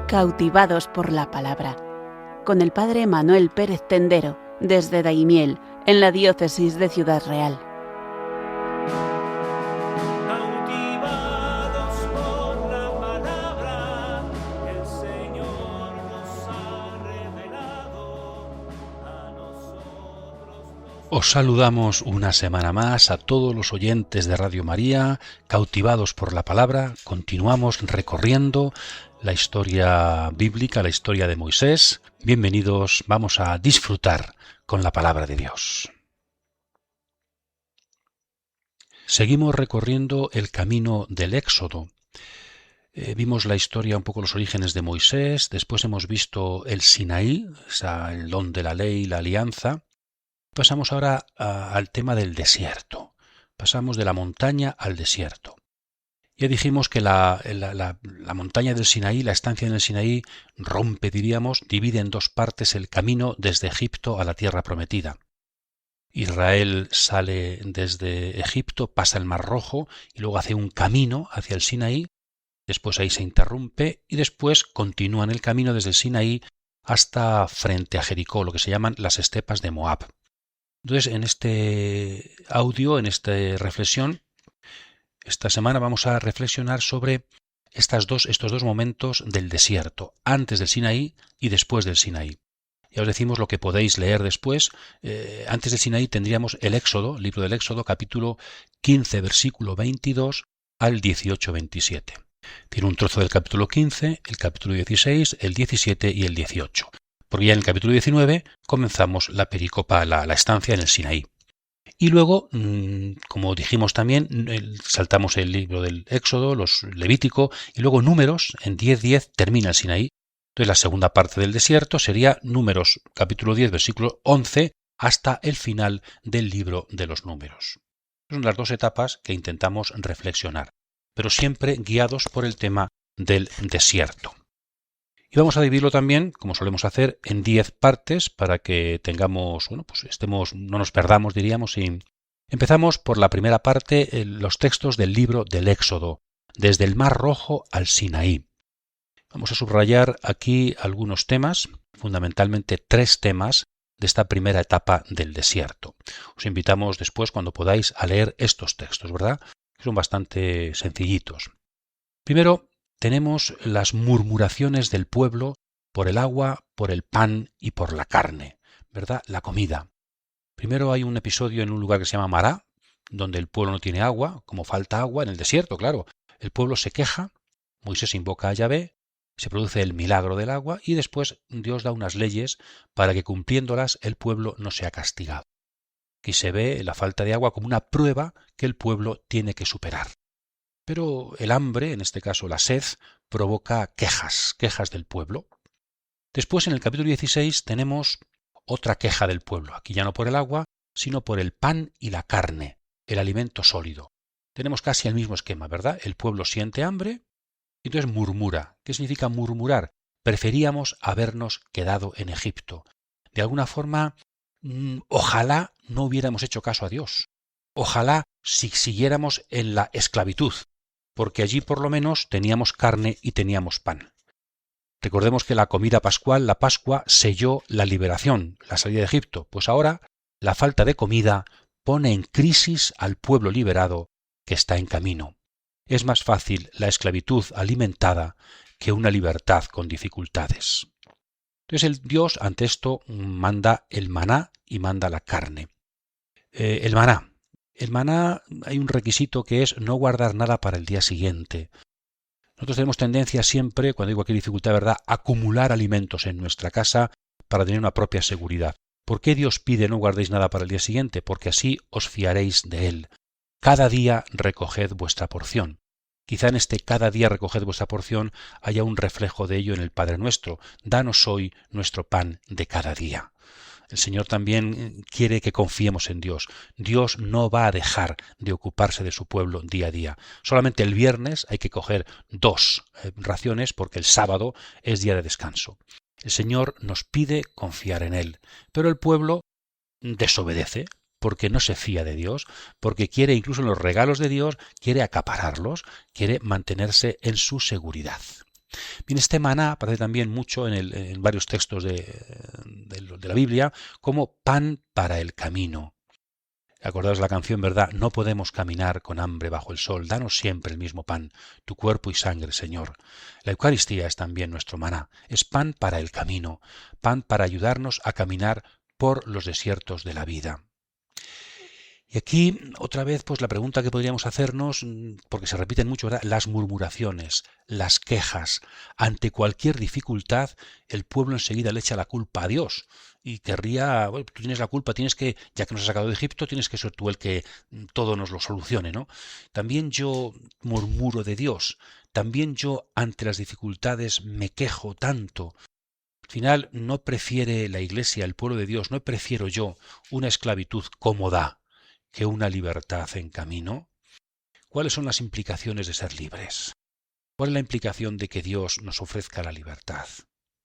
Cautivados por la palabra, con el padre Manuel Pérez Tendero, desde Daimiel, en la diócesis de Ciudad Real. Os saludamos una semana más a todos los oyentes de Radio María, cautivados por la palabra. Continuamos recorriendo la historia bíblica, la historia de Moisés. Bienvenidos, vamos a disfrutar con la palabra de Dios. Seguimos recorriendo el camino del Éxodo. Vimos la historia, un poco los orígenes de Moisés, después hemos visto el Sinaí, el don de la ley, la alianza. Pasamos ahora al tema del desierto. Pasamos de la montaña al desierto. Ya dijimos que la montaña del Sinaí, la estancia en el Sinaí, rompe, diríamos, divide en dos partes el camino desde Egipto a la tierra prometida. Israel sale desde Egipto, pasa el Mar Rojo y luego hace un camino hacia el Sinaí. Después ahí se interrumpe y después continúa en el camino desde el Sinaí hasta frente a Jericó, lo que se llaman las estepas de Moab. Entonces, en este audio, en esta reflexión, esta semana vamos a reflexionar sobre estos dos momentos del desierto, antes del Sinaí y después del Sinaí. Ya os decimos lo que podéis leer después. Antes del Sinaí tendríamos el Éxodo, libro del Éxodo, capítulo 15, versículo 22 al 18-27. Tiene un trozo del capítulo 15, el capítulo 16, el 17 y el 18. Porque ya en el capítulo 19 comenzamos la perícopa, la estancia en el Sinaí. Y luego, como dijimos también, saltamos el libro del Éxodo, los Levítico, y luego Números, en 10:10 termina el Sinaí. Entonces la segunda parte del desierto sería Números, capítulo 10, versículo 11, hasta el final del libro de los Números. Son las dos etapas que intentamos reflexionar, pero siempre guiados por el tema del desierto. Y vamos a dividirlo también, como solemos hacer, en 10 partes para que tengamos, no nos perdamos, diríamos. Y empezamos por la primera parte, los textos del libro del Éxodo, desde el Mar Rojo al Sinaí. Vamos a subrayar aquí algunos temas, fundamentalmente 3 temas de esta primera etapa del desierto. Os invitamos después, cuando podáis, a leer estos textos, ¿verdad? Que son bastante sencillitos. Primero, tenemos las murmuraciones del pueblo por el agua, por el pan y por la carne, ¿verdad? La comida. Primero hay un episodio en un lugar que se llama Mará, donde el pueblo no tiene agua, como falta agua en el desierto, claro. El pueblo se queja, Moisés invoca a Yahvé, se produce el milagro del agua y después Dios da unas leyes para que cumpliéndolas el pueblo no sea castigado. Aquí se ve la falta de agua como una prueba que el pueblo tiene que superar. Pero el hambre, en este caso la sed, provoca quejas del pueblo. Después, en el capítulo 16, tenemos otra queja del pueblo. Aquí ya no por el agua, sino por el pan y la carne, el alimento sólido. Tenemos casi el mismo esquema, ¿verdad? El pueblo siente hambre y entonces murmura. ¿Qué significa murmurar? Preferíamos habernos quedado en Egipto. De alguna forma, ojalá no hubiéramos hecho caso a Dios. Ojalá si siguiéramos en la esclavitud, porque allí por lo menos teníamos carne y teníamos pan. Recordemos que la comida pascual, la Pascua, selló la liberación, la salida de Egipto. Pues ahora la falta de comida pone en crisis al pueblo liberado que está en camino. Es más fácil la esclavitud alimentada que una libertad con dificultades. Entonces el Dios ante esto manda el maná y manda la carne. El maná. El maná, hay un requisito que es no guardar nada para el día siguiente. Nosotros tenemos tendencia siempre, cuando digo cualquier dificultad, ¿verdad?, a acumular alimentos en nuestra casa para tener una propia seguridad. ¿Por qué Dios pide no guardéis nada para el día siguiente? Porque así os fiaréis de Él. Cada día recoged vuestra porción. Quizá en este cada día recoged vuestra porción haya un reflejo de ello en el Padre Nuestro. Danos hoy nuestro pan de cada día. El Señor también quiere que confiemos en Dios. Dios no va a dejar de ocuparse de su pueblo día a día. Solamente el viernes hay que coger 2 raciones porque el sábado es día de descanso. El Señor nos pide confiar en Él, pero el pueblo desobedece porque no se fía de Dios, porque quiere incluso en los regalos de Dios, quiere acapararlos, quiere mantenerse en su seguridad. Bien, este maná aparece también mucho en varios textos de la Biblia como pan para el camino. Acordaos la canción, ¿verdad? No podemos caminar con hambre bajo el sol. Danos siempre el mismo pan, tu cuerpo y sangre, Señor. La Eucaristía es también nuestro maná. Es pan para el camino, pan para ayudarnos a caminar por los desiertos de la vida. Y aquí, otra vez, pues la pregunta que podríamos hacernos, porque se repiten mucho, ¿verdad? Las murmuraciones, las quejas. Ante cualquier dificultad, el pueblo enseguida le echa la culpa a Dios. Y querría, bueno, tú tienes la culpa, tienes que, ya que nos has sacado de Egipto, tienes que ser tú el que todo nos lo solucione, ¿no? También yo murmuro de Dios. También yo, ante las dificultades, me quejo tanto. Al final, no prefiere la Iglesia, el pueblo de Dios, no prefiero yo una esclavitud cómoda que una libertad en camino. ¿Cuáles son las implicaciones de ser libres? ¿Cuál es la implicación de que Dios nos ofrezca la libertad?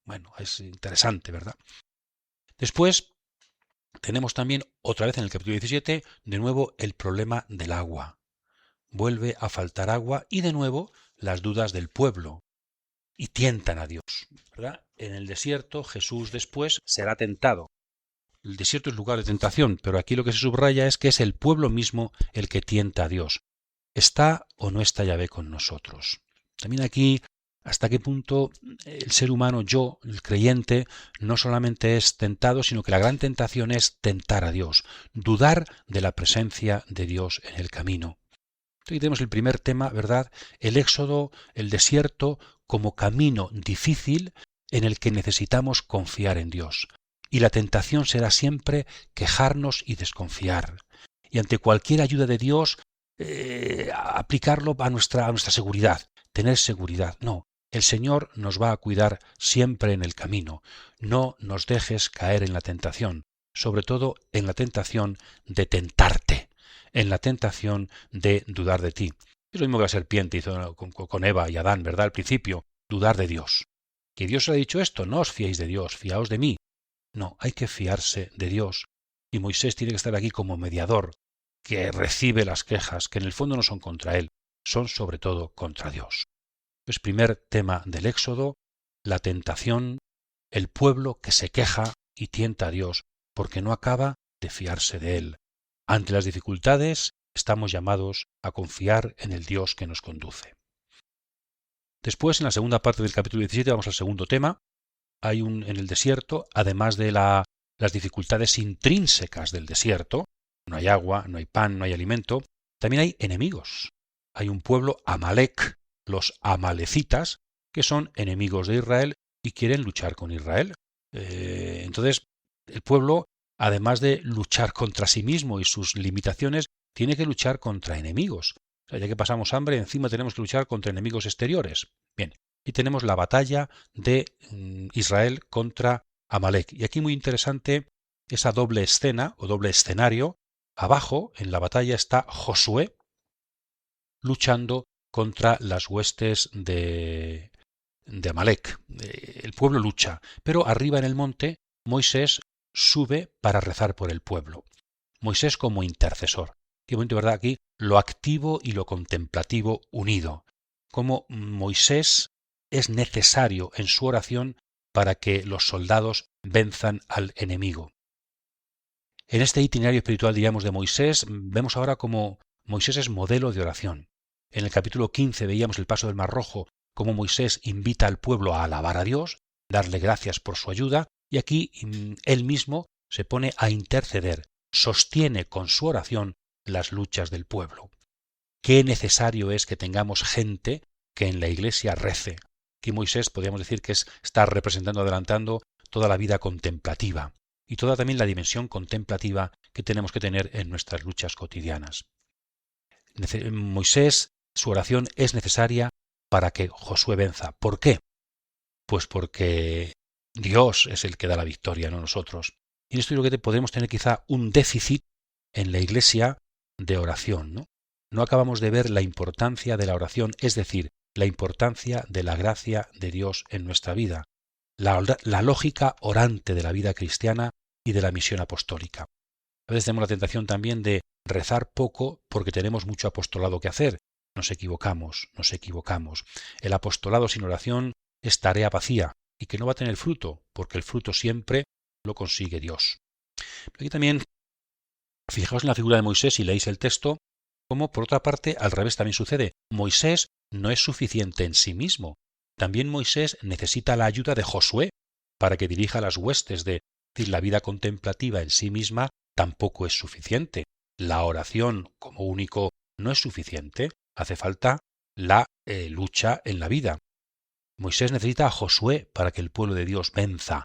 Bueno, es interesante, ¿verdad? Después tenemos también, otra vez en el capítulo 17, de nuevo el problema del agua. Vuelve a faltar agua y de nuevo las dudas del pueblo. Y tientan a Dios, ¿verdad? En el desierto Jesús después será tentado. El desierto es lugar de tentación, pero aquí lo que se subraya es que es el pueblo mismo el que tienta a Dios. ¿Está o no está Yahvé con nosotros? También aquí, hasta qué punto el ser humano, yo, el creyente, no solamente es tentado, sino que la gran tentación es tentar a Dios, dudar de la presencia de Dios en el camino. Aquí tenemos el primer tema, ¿verdad? El éxodo, el desierto, como camino difícil en el que necesitamos confiar en Dios. Y la tentación será siempre quejarnos y desconfiar. Y ante cualquier ayuda de Dios, aplicarlo a nuestra seguridad, tener seguridad. No, el Señor nos va a cuidar siempre en el camino. No nos dejes caer en la tentación, sobre todo en la tentación de tentarte, en la tentación de dudar de ti. Es lo mismo que la serpiente hizo con Eva y Adán, ¿verdad? Al principio, dudar de Dios. Que Dios os ha dicho esto, no os fiéis de Dios, fiaos de mí. No, hay que fiarse de Dios. Y Moisés tiene que estar aquí como mediador, que recibe las quejas, que en el fondo no son contra él, son sobre todo contra Dios. Pues primer tema del Éxodo, la tentación, el pueblo que se queja y tienta a Dios, porque no acaba de fiarse de él. Ante las dificultades, estamos llamados a confiar en el Dios que nos conduce. Después, en la segunda parte del capítulo 17, vamos al segundo tema. Hay en el desierto, además de las dificultades intrínsecas del desierto, no hay agua, no hay pan, no hay alimento, también hay enemigos. Hay un pueblo Amalek, los amalecitas, que son enemigos de Israel y quieren luchar con Israel. Entonces, el pueblo, además de luchar contra sí mismo y sus limitaciones, tiene que luchar contra enemigos. O sea, ya que pasamos hambre, encima tenemos que luchar contra enemigos exteriores. Bien. Y tenemos la batalla de Israel contra Amalek. Y aquí muy interesante esa doble escena o doble escenario. Abajo, en la batalla, está Josué luchando contra las huestes de Amalek. El pueblo lucha, pero arriba en el monte Moisés sube para rezar por el pueblo. Moisés como intercesor. Qué bonito, ¿verdad? Aquí lo activo y lo contemplativo unido. Como Moisés es necesario en su oración para que los soldados venzan al enemigo. En este itinerario espiritual, diríamos, de Moisés, vemos ahora cómo Moisés es modelo de oración. En el capítulo 15 veíamos el paso del Mar Rojo, cómo Moisés invita al pueblo a alabar a Dios, darle gracias por su ayuda, y aquí él mismo se pone a interceder, sostiene con su oración las luchas del pueblo. Qué necesario es que tengamos gente que en la Iglesia rece. Aquí Moisés podríamos decir que está representando, adelantando toda la vida contemplativa y toda también la dimensión contemplativa que tenemos que tener en nuestras luchas cotidianas. Moisés, su oración es necesaria para que Josué venza. ¿Por qué? Pues porque Dios es el que da la victoria, no nosotros. Y en esto yo creo que podemos tener quizá un déficit en la Iglesia de oración, ¿no? No acabamos de ver la importancia de la oración, es decir, la importancia de la gracia de Dios en nuestra vida, la lógica orante de la vida cristiana y de la misión apostólica. A veces tenemos la tentación también de rezar poco porque tenemos mucho apostolado que hacer, nos equivocamos, nos equivocamos. El apostolado sin oración es tarea vacía y que no va a tener fruto, porque el fruto siempre lo consigue Dios. Pero aquí también, fijaos en la figura de Moisés y leéis el texto, como por otra parte al revés también sucede. Moisés no es suficiente en sí mismo. También Moisés necesita la ayuda de Josué para que dirija las huestes de decir, la vida contemplativa en sí misma tampoco es suficiente. La oración como único no es suficiente. Hace falta la lucha en la vida. Moisés necesita a Josué para que el pueblo de Dios venza.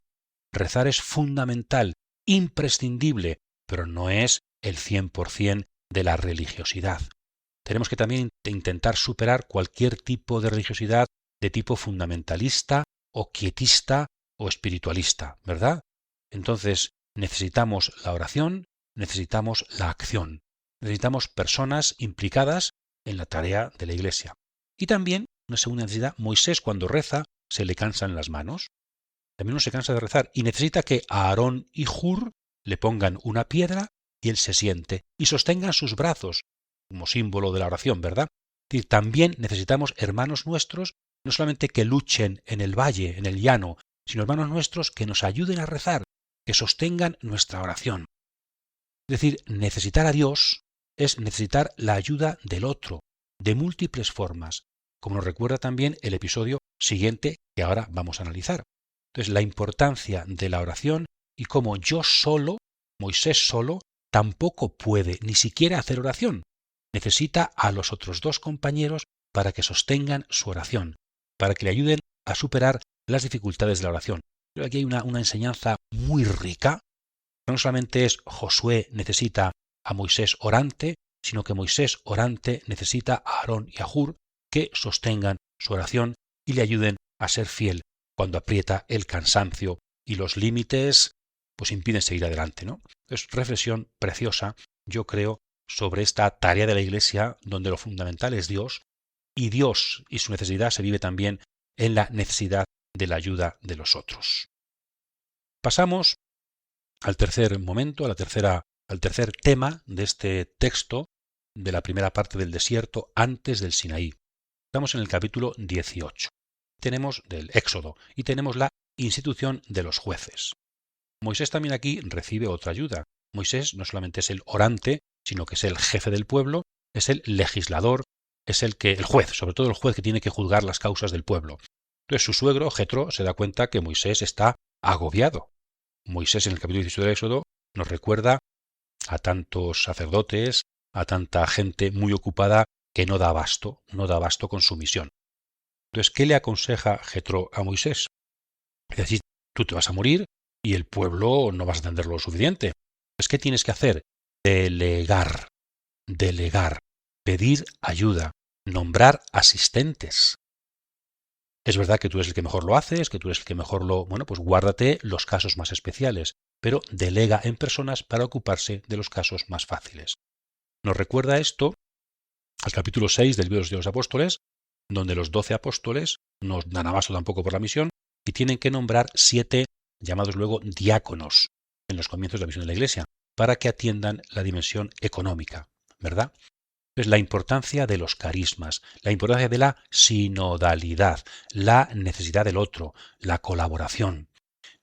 Rezar es fundamental, imprescindible, pero no es el 100% de la religiosidad. Tenemos que también intentar superar cualquier tipo de religiosidad de tipo fundamentalista o quietista o espiritualista, ¿verdad? Entonces necesitamos la oración, necesitamos la acción, necesitamos personas implicadas en la tarea de la Iglesia. Y también, una segunda necesidad, Moisés cuando reza se le cansan las manos. También uno se cansa de rezar y necesita que Aarón y Hur le pongan una piedra y él se siente y sostengan sus brazos como símbolo de la oración, ¿verdad? Es decir, también necesitamos hermanos nuestros, no solamente que luchen en el valle, en el llano, sino hermanos nuestros que nos ayuden a rezar, que sostengan nuestra oración. Es decir, necesitar a Dios es necesitar la ayuda del otro, de múltiples formas, como nos recuerda también el episodio siguiente que ahora vamos a analizar. Entonces, la importancia de la oración y cómo yo solo, Moisés solo, tampoco puede ni siquiera hacer oración. Necesita a los otros dos compañeros para que sostengan su oración, para que le ayuden a superar las dificultades de la oración. Pero aquí hay una enseñanza muy rica. No solamente es Josué necesita a Moisés orante, sino que Moisés orante necesita a Aarón y a Hur que sostengan su oración y le ayuden a ser fiel cuando aprieta el cansancio y los límites pues impiden seguir adelante, ¿no? Es reflexión preciosa, yo creo, sobre esta tarea de la Iglesia donde lo fundamental es Dios y Dios y su necesidad se vive también en la necesidad de la ayuda de los otros. Pasamos al tercer momento, al tercer tema de este texto de la primera parte del desierto antes del Sinaí. Estamos en el capítulo 18. Tenemos del Éxodo y tenemos la institución de los jueces. Moisés también aquí recibe otra ayuda. Moisés no solamente es el orante, sino que es el jefe del pueblo, es el legislador, es el juez, sobre todo el juez que tiene que juzgar las causas del pueblo. Entonces su suegro, Jetro, se da cuenta que Moisés está agobiado. Moisés en el capítulo 18 del Éxodo nos recuerda a tantos sacerdotes, a tanta gente muy ocupada que no da abasto con su misión. Entonces, ¿qué le aconseja Jetro a Moisés? Es decir, tú te vas a morir y el pueblo no vas a atender lo suficiente. Entonces, ¿qué tienes que hacer? Delegar, pedir ayuda, nombrar asistentes. Es verdad que tú eres el que mejor lo haces, que tú eres el que mejor pues guárdate los casos más especiales, pero delega en personas para ocuparse de los casos más fáciles. Nos recuerda esto al capítulo 6 del libro de los Apóstoles, donde los 12 apóstoles no dan abasto tampoco por la misión y tienen que nombrar 7 llamados luego diáconos en los comienzos de la misión de la Iglesia para que atiendan la dimensión económica, ¿verdad? Entonces, la importancia de los carismas, la importancia de la sinodalidad, la necesidad del otro, la colaboración.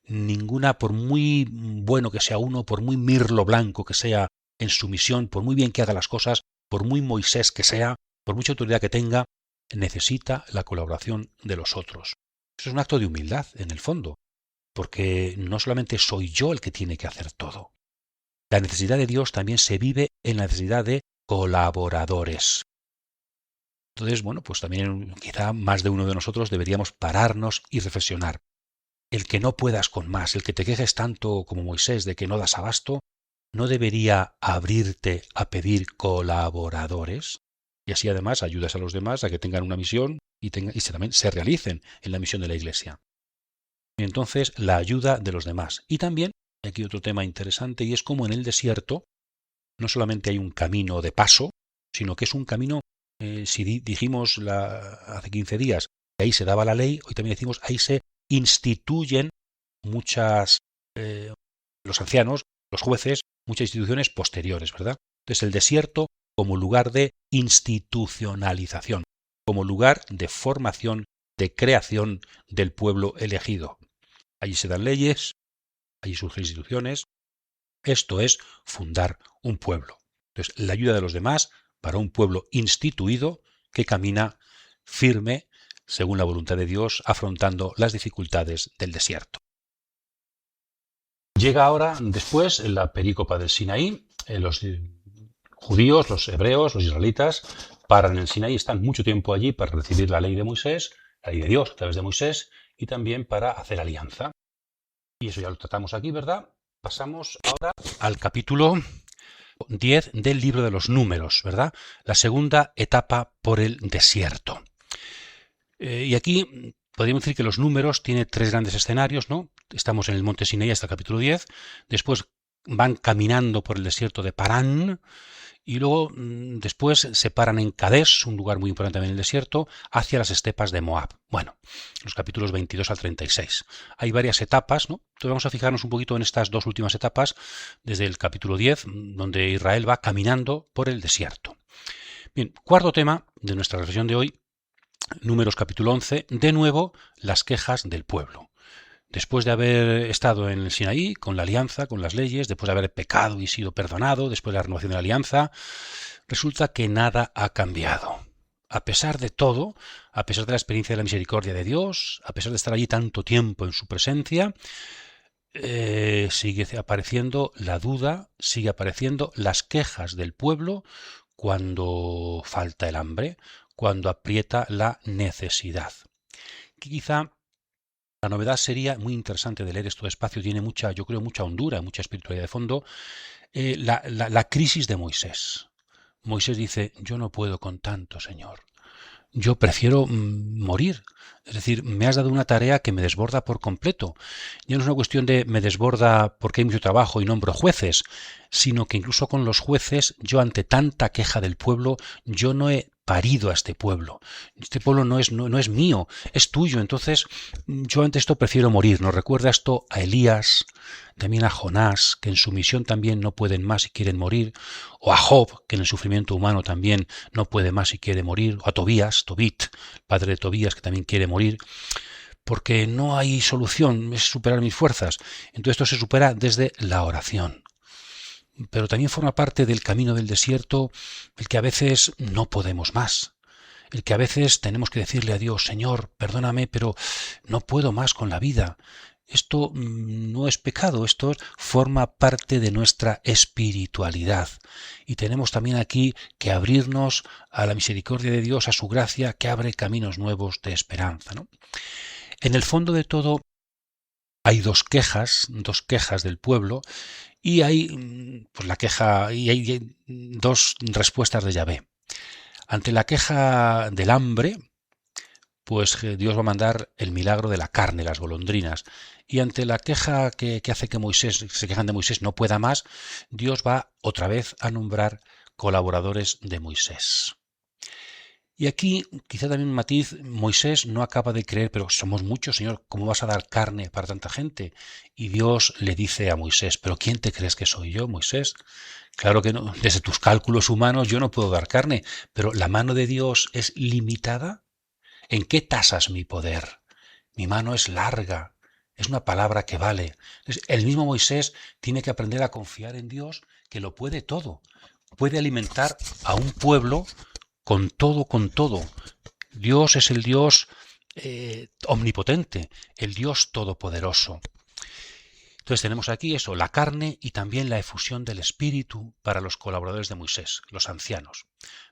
Ninguna, por muy bueno que sea uno, por muy mirlo blanco que sea en su misión, por muy bien que haga las cosas, por muy Moisés que sea, por mucha autoridad que tenga, necesita la colaboración de los otros. Eso es un acto de humildad, en el fondo, porque no solamente soy yo el que tiene que hacer todo. La necesidad de Dios también se vive en la necesidad de colaboradores. Entonces, pues también quizá más de uno de nosotros deberíamos pararnos y reflexionar. El que no puedas con más, el que te quejes tanto como Moisés de que no das abasto, ¿no debería abrirte a pedir colaboradores? Y así además ayudas a los demás a que tengan una misión y también se realicen en la misión de la Iglesia. Y entonces la ayuda de los demás. Y también, aquí otro tema interesante, y es como en el desierto, no solamente hay un camino de paso, sino que es un camino, si dijimos hace 15 días que ahí se daba la ley, hoy también decimos ahí se instituyen los ancianos, los jueces, muchas instituciones posteriores, ¿verdad? Entonces el desierto como lugar de institucionalización, como lugar de formación, de creación del pueblo elegido. Allí se dan leyes, allí surgen instituciones. Esto es fundar un pueblo. Entonces, la ayuda de los demás para un pueblo instituido que camina firme, según la voluntad de Dios, afrontando las dificultades del desierto. Llega ahora, después, la perícopa del Sinaí. Los judíos, los hebreos, los israelitas, paran en el Sinaí, están mucho tiempo allí para recibir la ley de Moisés, la ley de Dios a través de Moisés, y también para hacer alianza. Y eso ya lo tratamos aquí, ¿verdad? Pasamos ahora al capítulo 10 del libro de los Números, ¿verdad? La segunda etapa por el desierto. Y aquí podríamos decir que los Números tiene tres grandes escenarios, ¿no? Estamos en el monte Sinaí hasta el capítulo 10, después van caminando por el desierto de Parán, y luego después se paran en Cadés, un lugar muy importante en el desierto, hacia las estepas de Moab. Bueno, los capítulos 22 al 36. Hay varias etapas, ¿no? Entonces vamos a fijarnos un poquito en estas dos últimas etapas, desde el capítulo 10, donde Israel va caminando por el desierto. Bien, cuarto tema de nuestra reflexión de hoy, Números capítulo 11, de nuevo las quejas del pueblo. Después de haber estado en el Sinaí, con la alianza, con las leyes, después de haber pecado y sido perdonado, después de la renovación de la alianza, resulta que nada ha cambiado. A pesar de todo, a pesar de la experiencia de la misericordia de Dios, a pesar de estar allí tanto tiempo en su presencia, sigue apareciendo la duda, sigue apareciendo las quejas del pueblo cuando falta el hambre, cuando aprieta la necesidad. Quizá la novedad sería muy interesante de leer esto despacio, tiene mucha, yo creo, mucha hondura, mucha espiritualidad de fondo, la crisis de Moisés. Moisés dice, yo no puedo con tanto, Señor. Yo prefiero morir. Es decir, me has dado una tarea que me desborda por completo. Ya no es una cuestión de me desborda porque hay mucho trabajo y nombro jueces, sino que incluso con los jueces, yo ante tanta queja del pueblo, yo no he parido a este pueblo. Este pueblo no es mío, es tuyo. Entonces, yo ante esto prefiero morir. Nos recuerda esto a Elías, también a Jonás, que en su misión también no pueden más y quieren morir, o a Job, que en el sufrimiento humano también no puede más y quiere morir, o a Tobit, padre de Tobías, que también quiere morir, porque no hay solución, es superar mis fuerzas. Entonces esto se supera desde la oración. Pero también forma parte del camino del desierto el que a veces no podemos más, el que a veces tenemos que decirle a Dios, Señor, perdóname, pero no puedo más con la vida. Esto no es pecado, esto forma parte de nuestra espiritualidad. Y tenemos también aquí que abrirnos a la misericordia de Dios, a su gracia, que abre caminos nuevos de esperanza, ¿no? En el fondo de todo hay dos quejas del pueblo, y hay pues la queja, y hay dos respuestas de Yahvé. Ante la queja del hambre, pues Dios va a mandar el milagro de la carne, las golondrinas. Y ante la queja que hace que se quejan de Moisés, no pueda más, Dios va otra vez a nombrar colaboradores de Moisés. Y aquí, quizá también un matiz, Moisés no acaba de creer, pero somos muchos, Señor, ¿cómo vas a dar carne para tanta gente? Y Dios le dice a Moisés, ¿pero quién te crees que soy yo, Moisés? Claro que no, desde tus cálculos humanos yo no puedo dar carne, pero la mano de Dios es limitada. ¿En qué tasas mi poder? Mi mano es larga, es una palabra que vale. Entonces, el mismo Moisés tiene que aprender a confiar en Dios, que lo puede todo. Puede alimentar a un pueblo con todo, con todo. Dios es el Dios omnipotente, el Dios todopoderoso. Entonces tenemos aquí eso, la carne y también la efusión del Espíritu para los colaboradores de Moisés, los ancianos.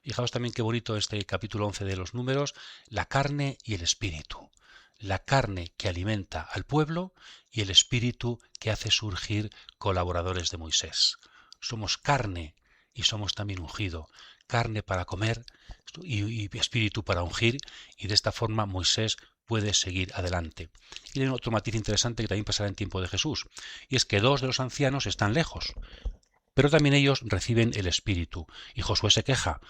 Fijaos también qué bonito este capítulo 11 de los Números, la carne y el Espíritu. La carne que alimenta al pueblo y el Espíritu que hace surgir colaboradores de Moisés. Somos carne y somos también ungido. Carne para comer y espíritu para ungir, y de esta forma Moisés puede seguir adelante. Y hay otro matiz interesante que también pasará en tiempo de Jesús, y es que dos de los ancianos están lejos, pero también ellos reciben el Espíritu. Y Josué se queja,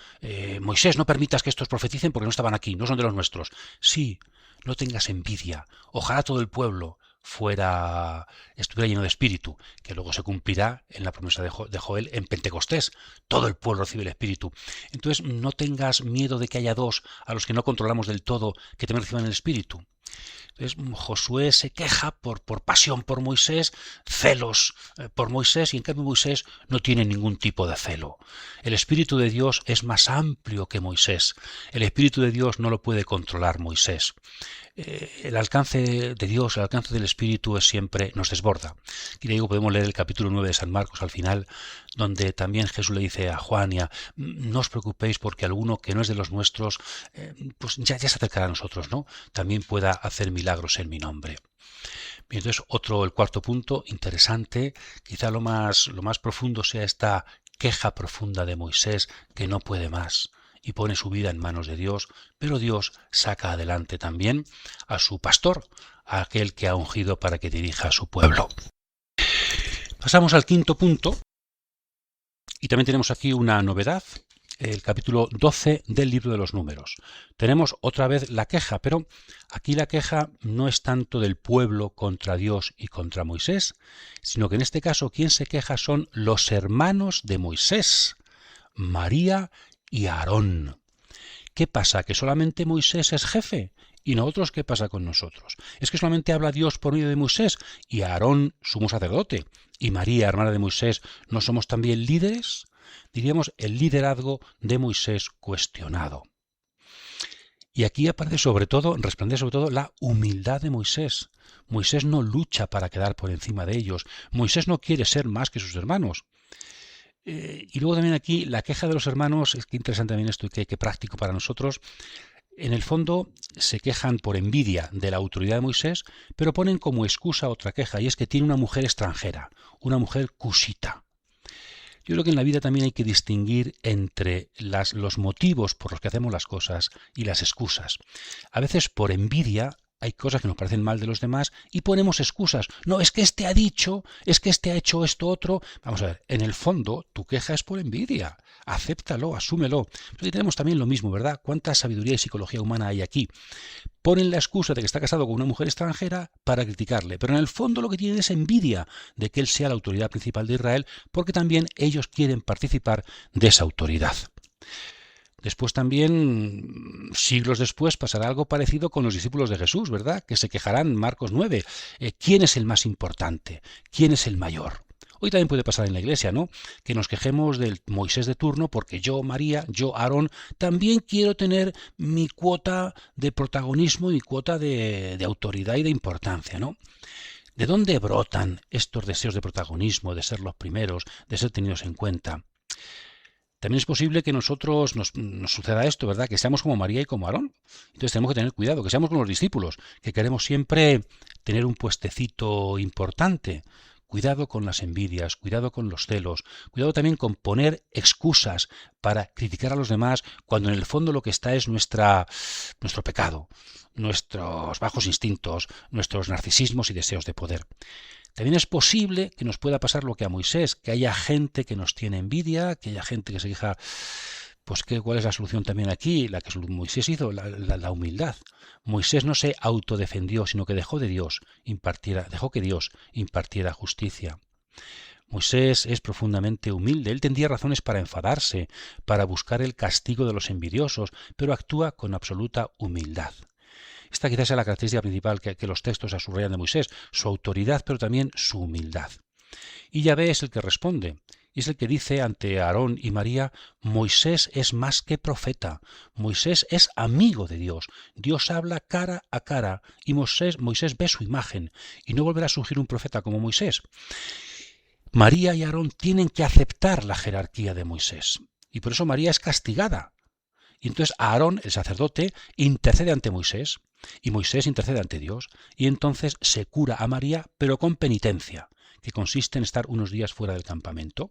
Moisés, no permitas que estos profeticen porque no estaban aquí, no son de los nuestros. Sí, no tengas envidia, ojalá todo el pueblo estuviera lleno de espíritu, que luego se cumplirá en la promesa de Joel en Pentecostés. Todo el pueblo recibe el espíritu. Entonces no tengas miedo de que haya dos a los que no controlamos del todo que también reciban el espíritu. Entonces Josué se queja por pasión por Moisés, celos por Moisés, y en cambio Moisés no tiene ningún tipo de celo. El Espíritu de Dios es más amplio que Moisés. El Espíritu de Dios no lo puede controlar Moisés. El alcance de Dios, el alcance del Espíritu siempre nos desborda. Y le digo, podemos leer el capítulo 9 de San Marcos al final, donde también Jesús le dice a Juan y no os preocupéis porque alguno que no es de los nuestros, pues ya se acercará a nosotros, ¿no? También pueda hacer milagros en mi nombre. Bien, entonces el cuarto punto, interesante, quizá lo más profundo sea esta queja profunda de Moisés que no puede más y pone su vida en manos de Dios, pero Dios saca adelante también a su pastor, a aquel que ha ungido para que dirija a su pueblo. Pasamos al quinto punto, y también tenemos aquí una novedad, el capítulo 12 del libro de los Números. Tenemos otra vez la queja, pero aquí la queja no es tanto del pueblo contra Dios y contra Moisés, sino que en este caso quien se queja son los hermanos de Moisés, María y Aarón. ¿Qué pasa? ¿Que solamente Moisés es jefe? ¿Y nosotros qué pasa con nosotros? ¿Es que solamente habla Dios por medio de Moisés y Aarón, sumo sacerdote, y María, hermana de Moisés, no somos también líderes? Diríamos el liderazgo de Moisés cuestionado. Y aquí resplandece sobre todo la humildad de Moisés. Moisés no lucha para quedar por encima de ellos. Moisés no quiere ser más que sus hermanos. Y luego también aquí la queja de los hermanos, es que interesante también esto y qué práctico para nosotros. En el fondo se quejan por envidia de la autoridad de Moisés, pero ponen como excusa otra queja, y es que tiene una mujer extranjera, una mujer cusita. Yo creo que en la vida también hay que distinguir entre los motivos por los que hacemos las cosas y las excusas. A veces por envidia hay cosas que nos parecen mal de los demás y ponemos excusas. No, es que este ha dicho, es que este ha hecho esto otro. Vamos a ver, en el fondo tu queja es por envidia. Acéptalo, asúmelo. Aquí tenemos también lo mismo, ¿verdad? ¿Cuánta sabiduría y psicología humana hay aquí? Ponen la excusa de que está casado con una mujer extranjera para criticarle, pero en el fondo lo que tienen es envidia de que él sea la autoridad principal de Israel, porque también ellos quieren participar de esa autoridad. Después también, siglos después, pasará algo parecido con los discípulos de Jesús, ¿verdad? Que se quejarán, Marcos 9. ¿Quién es el más importante? ¿Quién es el mayor? Hoy también puede pasar en la iglesia, ¿no? Que nos quejemos del Moisés de turno porque yo, María, yo, Aarón, también quiero tener mi cuota de protagonismo y mi cuota de autoridad y de importancia, ¿no? ¿De dónde brotan estos deseos de protagonismo, de ser los primeros, de ser tenidos en cuenta? También es posible que nosotros nos suceda esto, ¿verdad? Que seamos como María y como Aarón. Entonces tenemos que tener cuidado, que seamos como los discípulos, que queremos siempre tener un puestecito importante. Cuidado con las envidias, cuidado con los celos, cuidado también con poner excusas para criticar a los demás cuando en el fondo lo que está es nuestro pecado, nuestros bajos instintos, nuestros narcisismos y deseos de poder. También es posible que nos pueda pasar lo que a Moisés, que haya gente que nos tiene envidia, que haya gente que se queja. Pues ¿cuál es la solución también aquí? La que Moisés hizo, la humildad. Moisés no se autodefendió, sino que dejó que Dios impartiera justicia. Moisés es profundamente humilde. Él tendría razones para enfadarse, para buscar el castigo de los envidiosos, pero actúa con absoluta humildad. Esta quizás sea la característica principal que los textos subrayan de Moisés, su autoridad, pero también su humildad. Y Yahvé es el que responde. Y es el que dice ante Aarón y María, Moisés es más que profeta, Moisés es amigo de Dios, Dios habla cara a cara y Moisés ve su imagen y no volverá a surgir un profeta como Moisés. María y Aarón tienen que aceptar la jerarquía de Moisés y por eso María es castigada. Y entonces Aarón, el sacerdote, intercede ante Moisés y Moisés intercede ante Dios y entonces se cura a María pero con penitencia, que consiste en estar unos días fuera del campamento.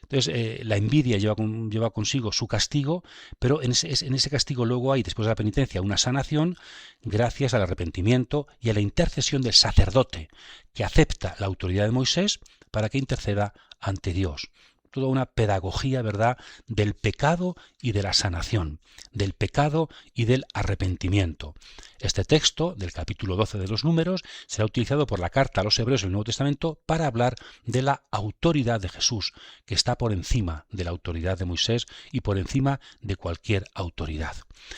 Entonces, la envidia lleva consigo su castigo, pero en ese castigo luego hay, después de la penitencia, una sanación gracias al arrepentimiento y a la intercesión del sacerdote, que acepta la autoridad de Moisés para que interceda ante Dios. toda una pedagogía, ¿verdad?, del pecado y de la sanación, del pecado y del arrepentimiento. Este texto del capítulo 12 de los Números será utilizado por la carta a los Hebreos del Nuevo Testamento para hablar de la autoridad de Jesús, que está por encima de la autoridad de Moisés y por encima de cualquier autoridad.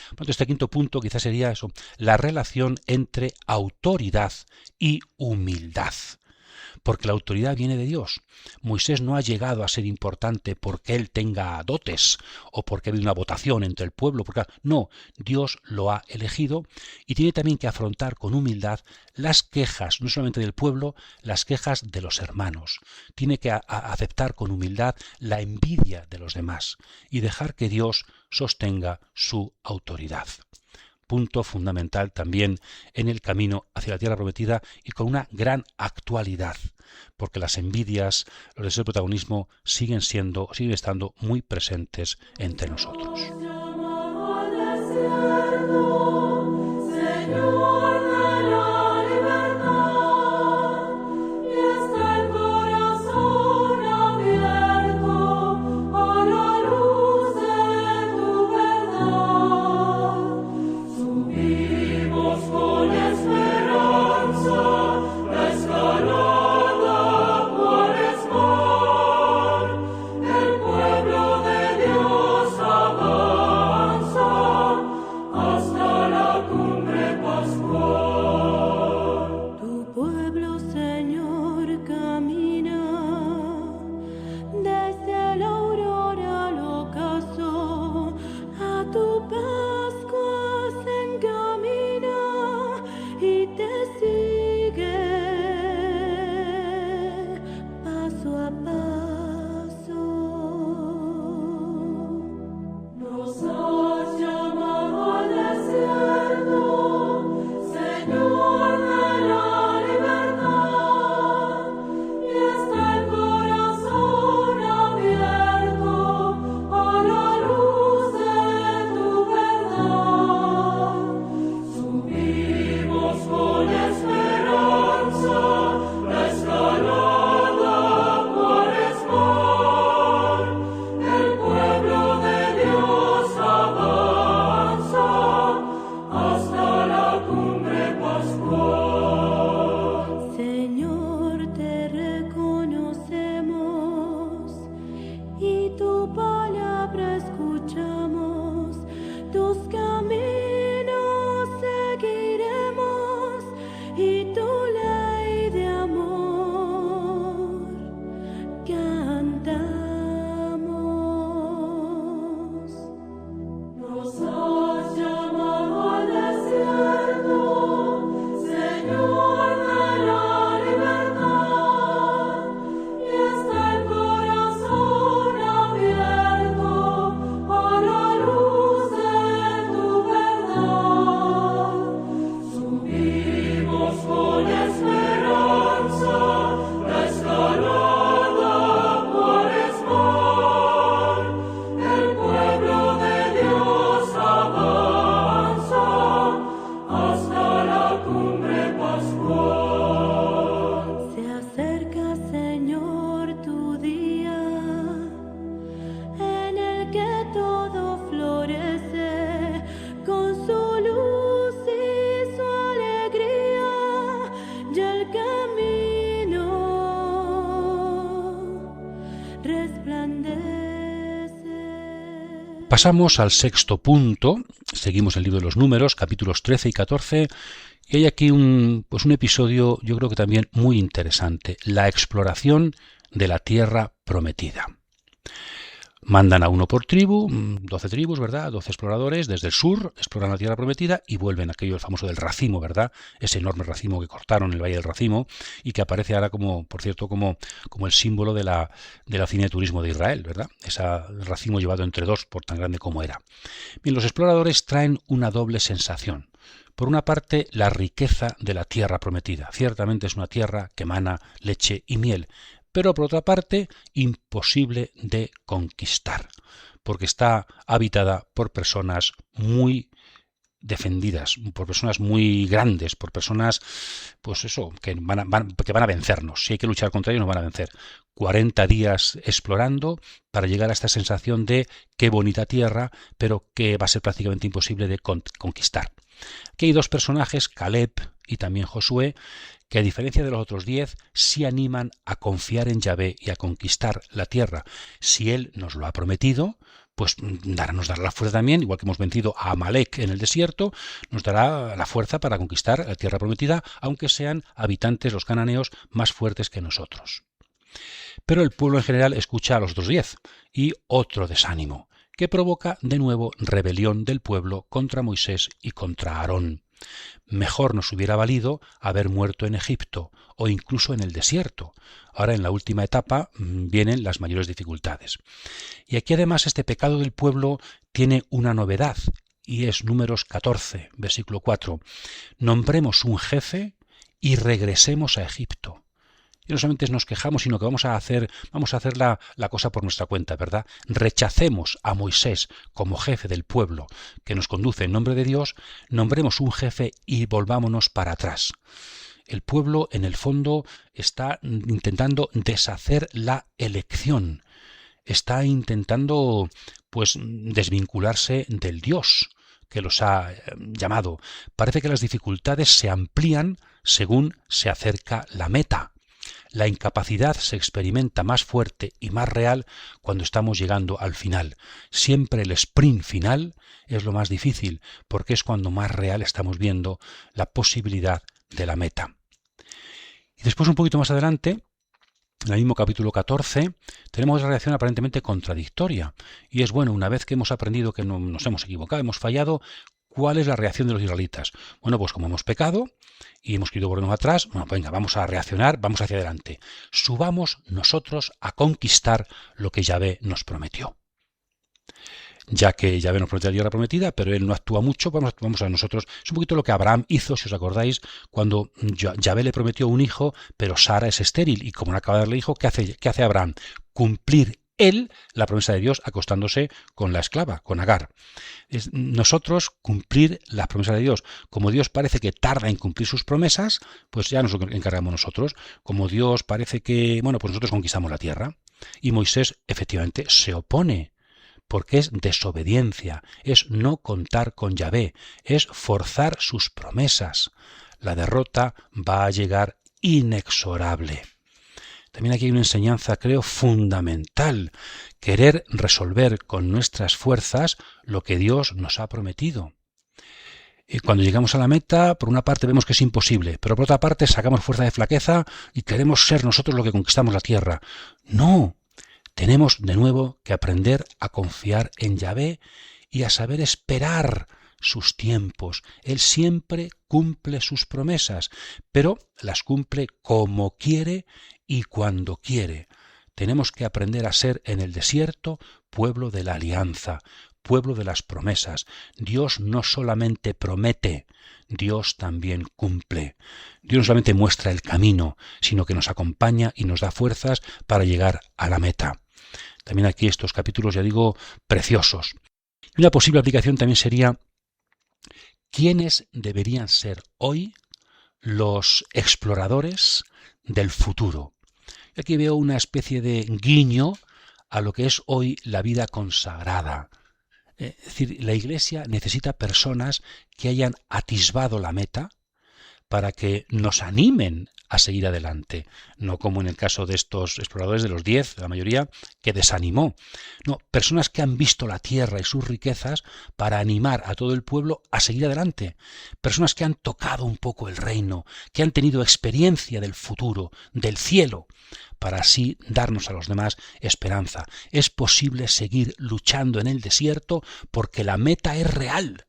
Por tanto, este quinto punto quizás sería eso, la relación entre autoridad y humildad. Porque la autoridad viene de Dios. Moisés no ha llegado a ser importante porque él tenga dotes o porque ha habido una votación entre el pueblo. No, Dios lo ha elegido y tiene también que afrontar con humildad las quejas, no solamente del pueblo, las quejas de los hermanos. Tiene que aceptar con humildad la envidia de los demás y dejar que Dios sostenga su autoridad. Punto fundamental también en el camino hacia la tierra prometida y con una gran actualidad, porque las envidias, los deseos de protagonismo siguen estando muy presentes entre nosotros. Pasamos al sexto punto, seguimos el libro de los Números, capítulos 13 y 14, y hay aquí un episodio, yo creo que también muy interesante, la exploración de la tierra prometida. Mandan a uno por tribu, 12 tribus, ¿verdad? 12 exploradores desde el sur, exploran la tierra prometida y vuelven, aquello el famoso del racimo, ¿verdad? Ese enorme racimo que cortaron en el Valle del Racimo y que aparece ahora como el símbolo de la oficina de turismo de Israel, ¿verdad? Ese racimo llevado entre dos por tan grande como era. Bien, los exploradores traen una doble sensación. Por una parte, la riqueza de la tierra prometida. Ciertamente es una tierra que emana leche y miel, pero por otra parte, imposible de conquistar, porque está habitada por personas muy defendidas por personas muy grandes, por personas, pues eso, que van a vencernos. Si hay que luchar contra ellos, nos van a vencer. 40 días explorando para llegar a esta sensación de qué bonita tierra, pero que va a ser prácticamente imposible de conquistar. Aquí hay dos personajes, Caleb y también Josué, que a diferencia de los otros 10, sí animan a confiar en Yahvé y a conquistar la tierra. Si Él nos lo ha prometido, pues nos dará la fuerza también, igual que hemos vencido a Amalek en el desierto, nos dará la fuerza para conquistar la tierra prometida, aunque sean habitantes, los cananeos, más fuertes que nosotros. Pero el pueblo en general escucha a los otros 10 y otro desánimo, que provoca de nuevo rebelión del pueblo contra Moisés y contra Aarón. Mejor nos hubiera valido haber muerto en Egipto o incluso en el desierto. Ahora en la última etapa vienen las mayores dificultades. Y aquí además este pecado del pueblo tiene una novedad y es Números 14, versículo 4. Nombremos un jefe y regresemos a Egipto. Y no solamente nos quejamos, sino que vamos a hacer la cosa por nuestra cuenta, ¿verdad? Rechacemos a Moisés como jefe del pueblo que nos conduce en nombre de Dios, nombremos un jefe y volvámonos para atrás. El pueblo, en el fondo, está intentando deshacer la elección. Está intentando, pues, desvincularse del Dios que los ha llamado. Parece que las dificultades se amplían según se acerca la meta. La incapacidad se experimenta más fuerte y más real cuando estamos llegando al final. Siempre el sprint final es lo más difícil, porque es cuando más real estamos viendo la posibilidad de la meta. Y después, un poquito más adelante, en el mismo capítulo 14, tenemos otra reacción aparentemente contradictoria. Y es, bueno, una vez que hemos aprendido que nos hemos equivocado, hemos fallado, ¿cuál es la reacción de los israelitas? Bueno, pues como hemos pecado y hemos querido volvernos atrás, bueno, venga, vamos a reaccionar, vamos hacia adelante. Subamos nosotros a conquistar lo que Yahvé nos prometió. Ya que Yahvé nos prometió la tierra prometida, pero él no actúa mucho, vamos a nosotros. Es un poquito lo que Abraham hizo, si os acordáis, cuando Yahvé le prometió un hijo, pero Sara es estéril, y como no acaba de darle hijo, ¿qué hace Abraham? Cumplir él la promesa de Dios acostándose con la esclava, con Agar. Es nosotros cumplir las promesas de Dios. Como Dios parece que tarda en cumplir sus promesas, pues ya nos encargamos nosotros. Como Dios parece que, bueno, pues nosotros conquistamos la tierra. Y Moisés efectivamente se opone, porque es desobediencia, es no contar con Yahvé, es forzar sus promesas. La derrota va a llegar inexorable. También aquí hay una enseñanza, creo, fundamental. Querer resolver con nuestras fuerzas lo que Dios nos ha prometido. Y cuando llegamos a la meta, por una parte vemos que es imposible, pero por otra parte sacamos fuerza de flaqueza y queremos ser nosotros los que conquistamos la tierra. No, tenemos de nuevo que aprender a confiar en Yahvé y a saber esperar sus tiempos. Él siempre cumple sus promesas, pero las cumple como quiere y cuando quiere. Tenemos que aprender a ser en el desierto pueblo de la alianza, pueblo de las promesas. Dios no solamente promete, Dios también cumple. Dios no solamente muestra el camino, sino que nos acompaña y nos da fuerzas para llegar a la meta. También aquí estos capítulos, ya digo, preciosos. Y una posible aplicación también sería: ¿quiénes deberían ser hoy los exploradores del futuro? Y aquí veo una especie de guiño a lo que es hoy la vida consagrada. Es decir, la Iglesia necesita personas que hayan atisbado la meta para que nos animen a seguir adelante, no como en el caso de estos exploradores de los 10, la mayoría, que desanimó. No, personas que han visto la tierra y sus riquezas para animar a todo el pueblo a seguir adelante. Personas que han tocado un poco el reino, que han tenido experiencia del futuro, del cielo, para así darnos a los demás esperanza. Es posible seguir luchando en el desierto porque la meta es real.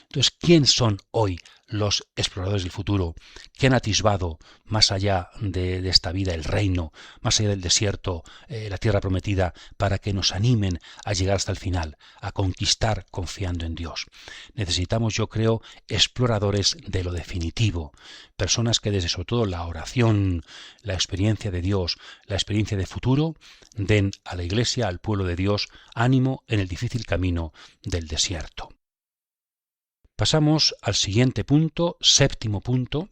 Entonces, ¿quién son hoy los exploradores del futuro que han atisbado más allá de esta vida el reino, más allá del desierto, la tierra prometida, para que nos animen a llegar hasta el final, a conquistar confiando en Dios? Necesitamos, yo creo, exploradores de lo definitivo, personas que desde sobre todo la oración, la experiencia de Dios, la experiencia de futuro, den a la Iglesia, al pueblo de Dios, ánimo en el difícil camino del desierto. Pasamos al siguiente punto, séptimo punto,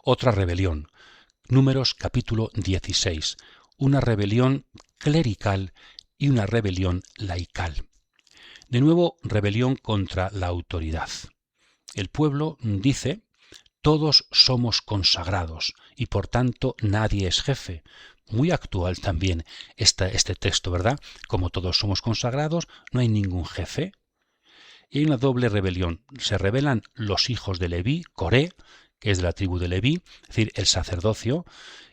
otra rebelión. Números capítulo 16. Una rebelión clerical y una rebelión laical. De nuevo, rebelión contra la autoridad. El pueblo dice: todos somos consagrados y por tanto nadie es jefe. Muy actual también este texto, ¿verdad? Como todos somos consagrados, no hay ningún jefe. Y hay una doble rebelión. Se rebelan los hijos de Leví, Coré, que es de la tribu de Leví, es decir, el sacerdocio,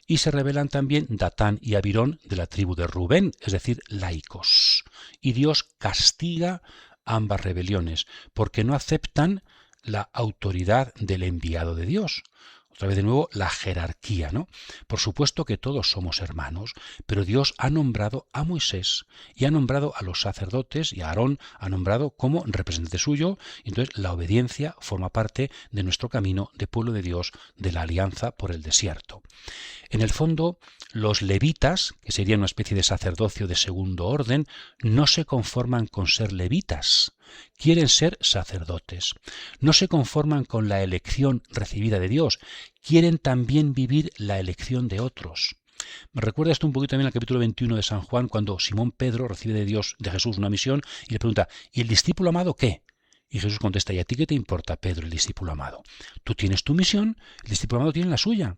y se rebelan también Datán y Abirón de la tribu de Rubén, es decir, laicos. Y Dios castiga ambas rebeliones porque no aceptan la autoridad del enviado de Dios. Otra vez de nuevo la jerarquía, ¿no? Por supuesto que todos somos hermanos, pero Dios ha nombrado a Moisés y ha nombrado a los sacerdotes, y a Aarón ha nombrado como representante suyo, y entonces la obediencia forma parte de nuestro camino de pueblo de Dios, de la alianza por el desierto. En el fondo, los levitas, que serían una especie de sacerdocio de segundo orden, no se conforman con ser levitas, quieren ser sacerdotes. No se conforman con la elección recibida de Dios, quieren también vivir la elección de otros. Me recuerda esto un poquito también al capítulo 21 de San Juan, cuando Simón Pedro recibe de Dios, de Jesús, una misión y le pregunta: ¿y el discípulo amado qué? Y Jesús contesta: ¿y a ti qué te importa, Pedro, el discípulo amado? Tú tienes tu misión, el discípulo amado tiene la suya.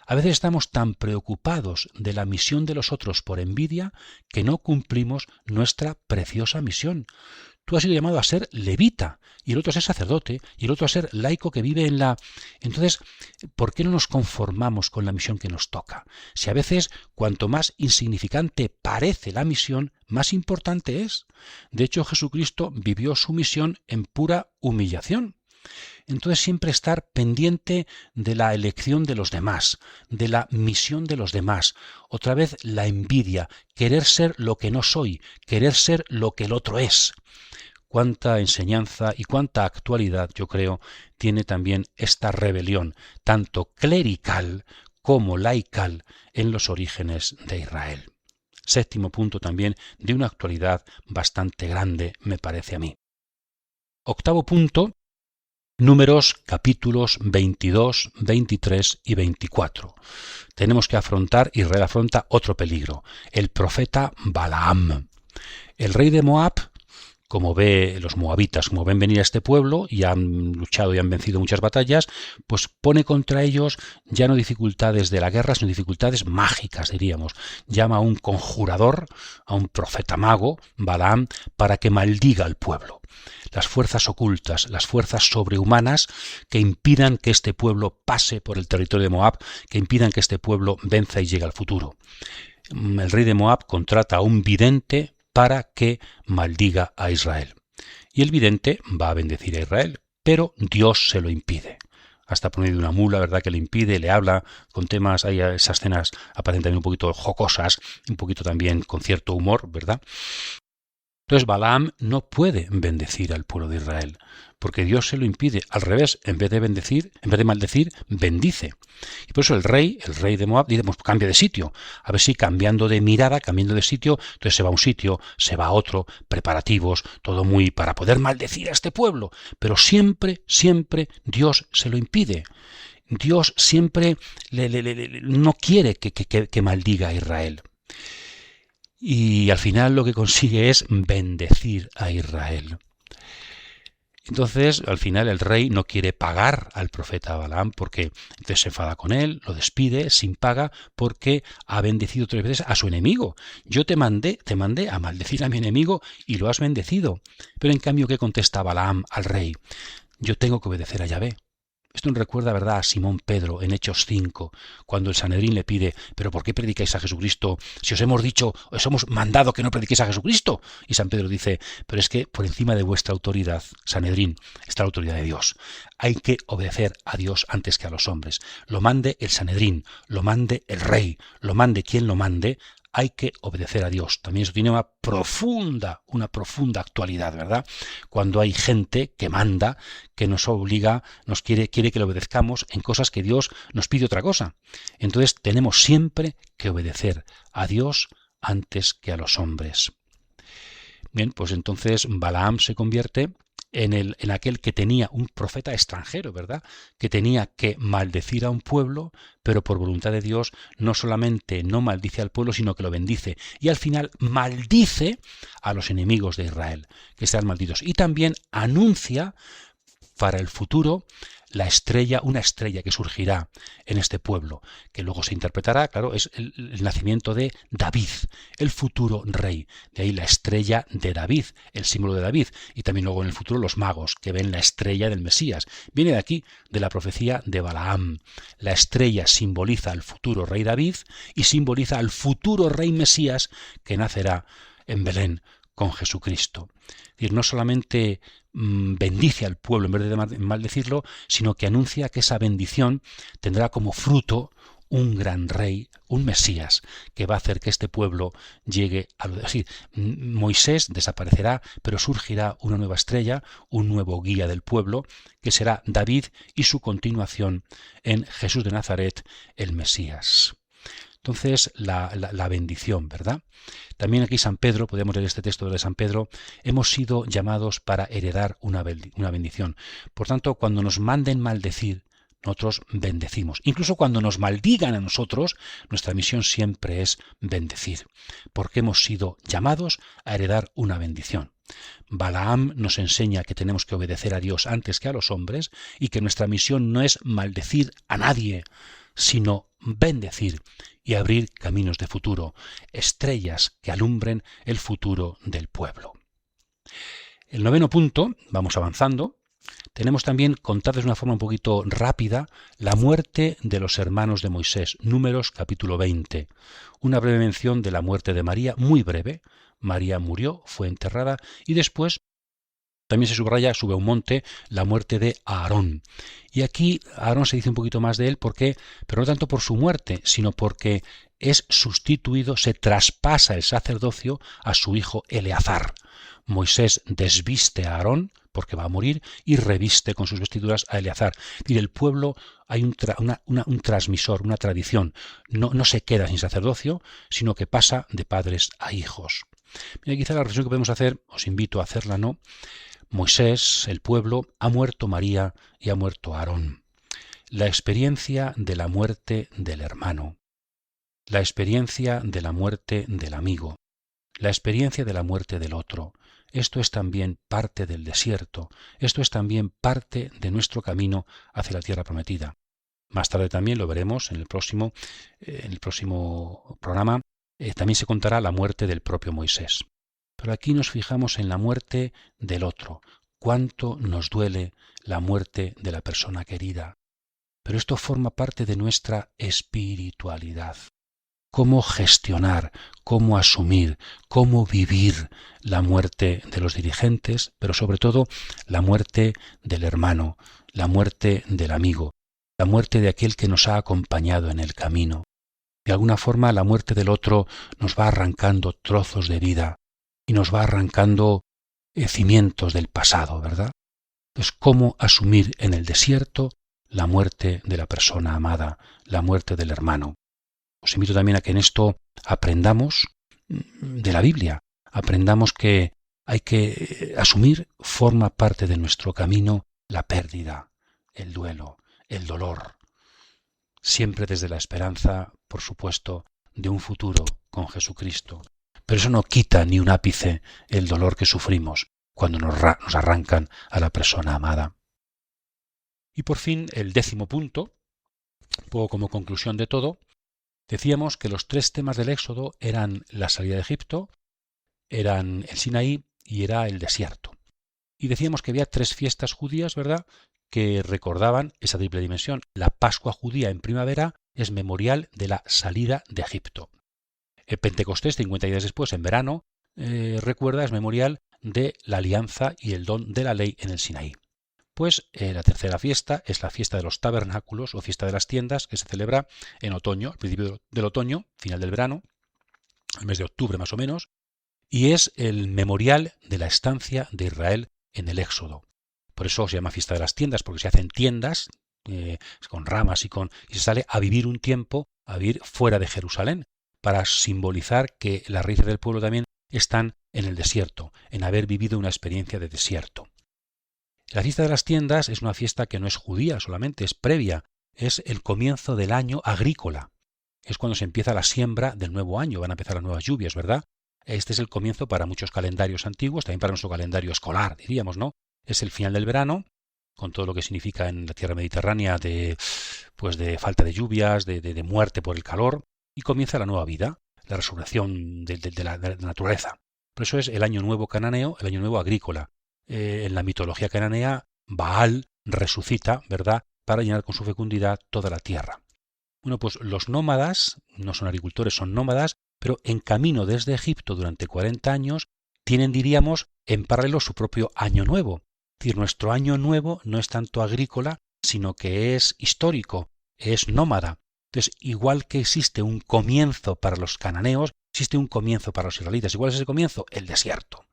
A veces estamos tan preocupados de la misión de los otros por envidia que no cumplimos nuestra preciosa misión. Tú has sido llamado a ser levita, y el otro a ser sacerdote, y el otro a ser laico que vive en la... Entonces, ¿por qué no nos conformamos con la misión que nos toca? Si a veces, cuanto más insignificante parece la misión, más importante es. De hecho, Jesucristo vivió su misión en pura humillación. Entonces siempre estar pendiente de la elección de los demás, de la misión de los demás. Otra vez la envidia, querer ser lo que no soy, querer ser lo que el otro es. Cuánta enseñanza y cuánta actualidad, yo creo, tiene también esta rebelión, tanto clerical como laical, en los orígenes de Israel. Séptimo punto también de una actualidad bastante grande, me parece a mí. Octavo punto, Números capítulos 22, 23 y 24. Tenemos que afrontar, Israel afronta otro peligro, el profeta Balaam. El rey de Moab, como ve los moabitas, como ven venir a este pueblo y han luchado y han vencido muchas batallas, pues pone contra ellos ya no dificultades de la guerra, sino dificultades mágicas, diríamos. Llama a un conjurador, a un profeta mago, Balaam, para que maldiga al pueblo. Las fuerzas ocultas, las fuerzas sobrehumanas que impidan que este pueblo pase por el territorio de Moab, que impidan que este pueblo venza y llegue al futuro. El rey de Moab contrata a un vidente para que maldiga a Israel. Y el vidente va a bendecir a Israel, pero Dios se lo impide. Hasta por medio de una mula, ¿verdad?, que le impide, le habla con temas, hay esas escenas aparentemente un poquito jocosas, un poquito también con cierto humor, ¿verdad? Entonces Balaam no puede bendecir al pueblo de Israel, porque Dios se lo impide. Al revés, en vez de maldecir, bendice. Y por eso el rey de Moab dice: pues cambia de sitio. A ver si cambiando de mirada, cambiando de sitio, entonces se va a un sitio, se va a otro, preparativos, todo muy para poder maldecir a este pueblo. Pero siempre, siempre Dios se lo impide. Dios siempre no quiere que maldiga a Israel. Y al final lo que consigue es bendecir a Israel. Entonces, al final el rey no quiere pagar al profeta Balaam porque entonces se enfada con él, lo despide sin paga porque ha bendecido 3 veces a su enemigo. Yo te mandé a maldecir a mi enemigo y lo has bendecido. Pero en cambio, ¿qué contesta Balaam al rey? Yo tengo que obedecer a Yahvé. Esto nos recuerda, ¿verdad?, a Simón Pedro en Hechos 5, cuando el Sanedrín le pide: ¿pero por qué predicáis a Jesucristo si os hemos dicho, os hemos mandado que no prediquéis a Jesucristo? Y San Pedro dice: pero es que por encima de vuestra autoridad, Sanedrín, está la autoridad de Dios. Hay que obedecer a Dios antes que a los hombres. Lo mande el Sanedrín, lo mande el rey, lo mande quien lo mande, hay que obedecer a Dios. También eso tiene una profunda actualidad, ¿verdad? Cuando hay gente que manda, que nos obliga, quiere que le obedezcamos en cosas que Dios nos pide otra cosa. Entonces tenemos siempre que obedecer a Dios antes que a los hombres. Bien, pues entonces Balaam se convierte en aquel que tenía un profeta extranjero, ¿verdad? Que tenía que maldecir a un pueblo, pero por voluntad de Dios no solamente no maldice al pueblo, sino que lo bendice. Y al final maldice a los enemigos de Israel, que sean malditos. Y también anuncia para el futuro la estrella, una estrella que surgirá en este pueblo, que luego se interpretará, claro, es el nacimiento de David, el futuro rey. De ahí la estrella de David, el símbolo de David, y también luego en el futuro los magos, que ven la estrella del Mesías. Viene de aquí, de la profecía de Balaam. La estrella simboliza al futuro rey David y simboliza al futuro rey Mesías que nacerá en Belén con Jesucristo. Es decir, no solamente bendice al pueblo en vez de maldecirlo, sino que anuncia que esa bendición tendrá como fruto un gran rey, un Mesías, que va a hacer que este pueblo llegue a lo de así. Moisés desaparecerá, pero surgirá una nueva estrella, un nuevo guía del pueblo, que será David y su continuación en Jesús de Nazaret, el Mesías. Entonces, la bendición, ¿verdad? También aquí San Pedro, podemos leer este texto de San Pedro, hemos sido llamados para heredar una bendición. Por tanto, cuando nos manden maldecir, nosotros bendecimos. Incluso cuando nos maldigan a nosotros, nuestra misión siempre es bendecir, porque hemos sido llamados a heredar una bendición. Balaam nos enseña que tenemos que obedecer a Dios antes que a los hombres y que nuestra misión no es maldecir a nadie, sino bendecir y abrir caminos de futuro, estrellas que alumbren el futuro del pueblo. El 9º punto, vamos avanzando, tenemos también contado de una forma un poquito rápida la muerte de los hermanos de Moisés, Números capítulo 20. Una breve mención de la muerte de María, muy breve. María murió, fue enterrada y después también se subraya, sube a un monte, la muerte de Aarón. Y aquí Aarón se dice un poquito más de él, porque, pero no tanto por su muerte, sino porque es sustituido, se traspasa el sacerdocio a su hijo Eleazar. Moisés desviste a Aarón, porque va a morir, y reviste con sus vestiduras a Eleazar. Y del pueblo hay un transmisor, una tradición. No se queda sin sacerdocio, sino que pasa de padres a hijos. Mira, quizá la reflexión que podemos hacer, os invito a hacerla, ¿no? Moisés, el pueblo, ha muerto María y ha muerto Aarón. La experiencia de la muerte del hermano, la experiencia de la muerte del amigo, la experiencia de la muerte del otro, esto es también parte del desierto, esto es también parte de nuestro camino hacia la tierra prometida. Más tarde también lo veremos en el próximo programa, también se contará la muerte del propio Moisés. Pero aquí nos fijamos en la muerte del otro. Cuánto nos duele la muerte de la persona querida. Pero esto forma parte de nuestra espiritualidad. Cómo gestionar, cómo asumir, cómo vivir la muerte de los dirigentes, pero sobre todo la muerte del hermano, la muerte del amigo, la muerte de aquel que nos ha acompañado en el camino. De alguna forma la muerte del otro nos va arrancando trozos de vida y nos va arrancando cimientos del pasado, ¿verdad? Entonces, ¿cómo asumir en el desierto la muerte de la persona amada, la muerte del hermano? Os invito también a que en esto aprendamos de la Biblia, aprendamos que hay que asumir, forma parte de nuestro camino la pérdida, el duelo, el dolor, siempre desde la esperanza, por supuesto, de un futuro con Jesucristo. Pero eso no quita ni un ápice el dolor que sufrimos cuando nos arrancan a la persona amada. Y por fin, el 10º punto, un poco como conclusión de todo, decíamos que los 3 temas del Éxodo eran la salida de Egipto, eran el Sinaí y era el desierto. Y decíamos que había 3 fiestas judías, ¿verdad?, que recordaban esa triple dimensión. La Pascua judía en primavera es memorial de la salida de Egipto. El Pentecostés, 50 días después, en verano, recuerda, es memorial de la alianza y el don de la ley en el Sinaí. Pues la tercera fiesta es la fiesta de los tabernáculos o fiesta de las tiendas, que se celebra en otoño, al principio del otoño, final del verano, el mes de octubre más o menos, y es el memorial de la estancia de Israel en el Éxodo. Por eso se llama fiesta de las tiendas, porque se hacen tiendas con ramas y se sale a vivir un tiempo, a vivir fuera de Jerusalén, para simbolizar que las raíces del pueblo también están en el desierto, en haber vivido una experiencia de desierto. La fiesta de las tiendas es una fiesta que no es judía solamente, es previa, es el comienzo del año agrícola. Es cuando se empieza la siembra del nuevo año, van a empezar las nuevas lluvias, ¿verdad? Este es el comienzo para muchos calendarios antiguos, también para nuestro calendario escolar, diríamos, ¿no? Es el final del verano, con todo lo que significa en la tierra mediterránea de falta de lluvias, de muerte por el calor, y comienza la nueva vida, la resurrección de la naturaleza. Por eso es el año nuevo cananeo, el año nuevo agrícola. En la mitología cananea, Baal resucita, ¿verdad?, para llenar con su fecundidad toda la tierra. Bueno, pues los nómadas, no son agricultores, son nómadas, pero en camino desde Egipto durante 40 años, tienen, diríamos, en paralelo su propio año nuevo. Es decir, nuestro año nuevo no es tanto agrícola, sino que es histórico, es nómada. Entonces, igual que existe un comienzo para los cananeos, existe un comienzo para los israelitas. ¿Igual es ese comienzo? El desierto.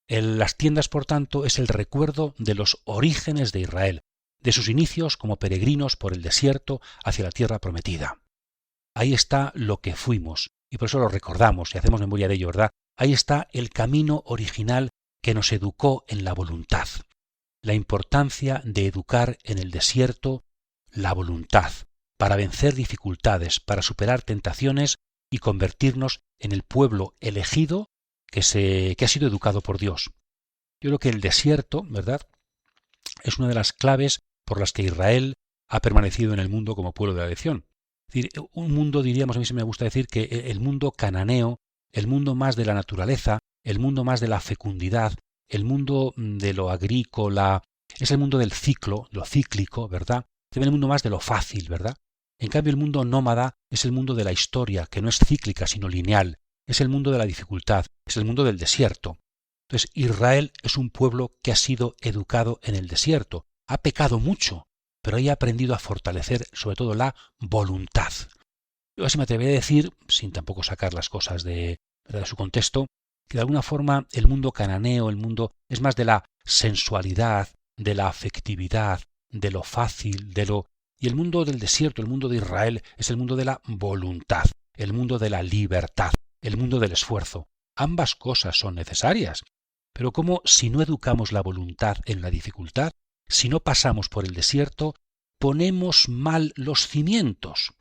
Las tiendas, por tanto, es el recuerdo de los orígenes de Israel, de sus inicios como peregrinos por el desierto hacia la tierra prometida. Ahí está lo que fuimos, y por eso lo recordamos y hacemos memoria de ello, ¿verdad? Ahí está el camino original que nos educó en la voluntad. La importancia de educar en el desierto la voluntad, para vencer dificultades, para superar tentaciones y convertirnos en el pueblo elegido que ha sido educado por Dios. Yo creo que el desierto, ¿verdad?, es una de las claves por las que Israel ha permanecido en el mundo como pueblo de la elección. Es decir, un mundo, diríamos, a mí se me gusta decir que el mundo cananeo, el mundo más de la naturaleza, el mundo más de la fecundidad, el mundo de lo agrícola, es el mundo del ciclo, lo cíclico, ¿verdad? Es el mundo más de lo fácil, ¿verdad? En cambio, el mundo nómada es el mundo de la historia, que no es cíclica, sino lineal. Es el mundo de la dificultad, es el mundo del desierto. Entonces, Israel es un pueblo que ha sido educado en el desierto. Ha pecado mucho, pero ahí ha aprendido a fortalecer sobre todo la voluntad. Yo así me atrevería a decir, sin tampoco sacar las cosas de su contexto, que de alguna forma el mundo cananeo, el mundo es más de la sensualidad, de la afectividad, de lo fácil, y el mundo del desierto, el mundo de Israel, es el mundo de la voluntad, el mundo de la libertad, el mundo del esfuerzo. Ambas cosas son necesarias, pero como si no educamos la voluntad en la dificultad, si no pasamos por el desierto, ponemos mal los cimientos.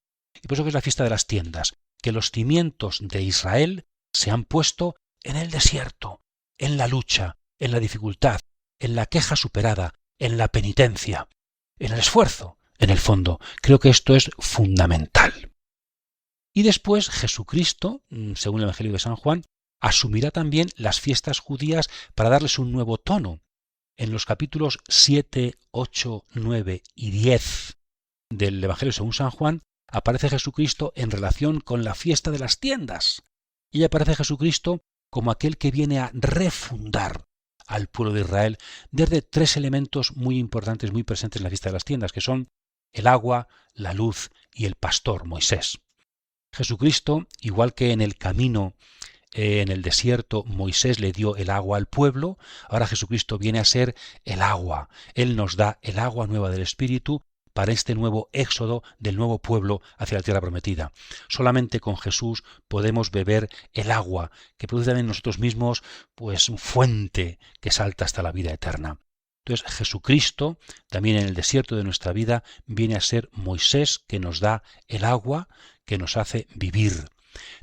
Y por eso que es la fiesta de las tiendas, que los cimientos de Israel se han puesto en el desierto, en la lucha, en la dificultad, en la queja superada, en la penitencia, en el esfuerzo, en el fondo. Creo que esto es fundamental. Y después Jesucristo, según el Evangelio de San Juan, asumirá también las fiestas judías para darles un nuevo tono. En los capítulos 7, 8, 9 y 10 del Evangelio según San Juan, aparece Jesucristo en relación con la fiesta de las tiendas. Y aparece Jesucristo como aquel que viene a refundar al pueblo de Israel desde tres elementos muy importantes, muy presentes en la fiesta de las tiendas, que son el agua, la luz y el pastor, Moisés. Jesucristo, igual que en el camino, en el desierto, Moisés le dio el agua al pueblo, ahora Jesucristo viene a ser el agua. Él nos da el agua nueva del Espíritu para este nuevo éxodo del nuevo pueblo hacia la tierra prometida. Solamente con Jesús podemos beber el agua que produce también en nosotros mismos, pues, fuente que salta hasta la vida eterna. Entonces Jesucristo, también en el desierto de nuestra vida, viene a ser Moisés que nos da el agua que nos hace vivir.